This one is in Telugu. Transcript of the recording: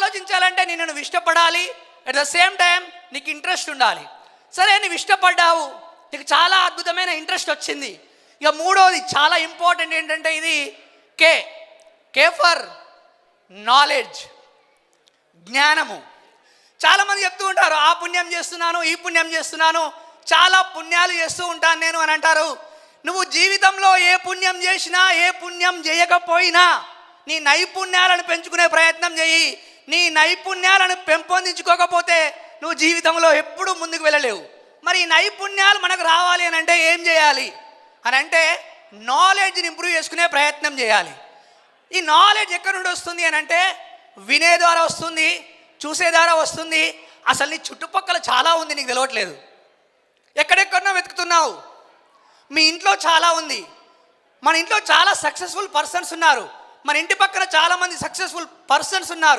ఆలోచించాలంటే నేను నువ్వు ఇష్టపడాలి, అట్ ద సేమ్ టైం నీకు ఇంట్రెస్ట్ ఉండాలి. సరే నువ్వు ఇష్టపడ్డావు, నీకు చాలా అద్భుతమైన ఇంట్రెస్ట్ వచ్చింది. ఇక మూడోది చాలా ఇంపార్టెంట్ ఏంటంటే ఇది కే ఫర్ నాలెడ్జ్, జ్ఞానము. చాలామంది చెప్తూ ఉంటారు ఆ పుణ్యం చేస్తున్నాను, ఈ పుణ్యం చేస్తున్నాను, చాలా పుణ్యాలు చేస్తూ ఉంటాను నేను అని అంటారు. నువ్వు జీవితంలో ఏ పుణ్యం చేసినా ఏ పుణ్యం చేయకపోయినా నీ నైపుణ్యాలను పెంచుకునే ప్రయత్నం చేయి. నీ నైపుణ్యాలను పెంపొందించుకోకపోతే నువ్వు జీవితంలో ఎప్పుడూ ముందుకు వెళ్ళలేవు. మరి ఈ నైపుణ్యాలు మనకు రావాలి అని అంటే ఏం చేయాలి అని అంటే నాలెడ్జ్ని ఇంప్రూవ్ చేసుకునే ప్రయత్నం చేయాలి. ఈ నాలెడ్జ్ ఎక్కడి నుండి వస్తుంది అని అంటే వినే ద్వారా వస్తుంది, చూసే ద్వారా వస్తుంది. అసలు నీ చుట్టుపక్కల చాలా ఉంది, నీకు తెలియట్లేదు. ఎక్కడెక్కడనో వెతుకుతున్నావు. మీ ఇంట్లో చాలా ఉంది. మన ఇంట్లో చాలా సక్సెస్ఫుల్ పర్సన్స్ ఉన్నారు, మన ఇంటి పక్కన చాలామంది సక్సెస్ఫుల్ పర్సన్స్ ఉన్నారు.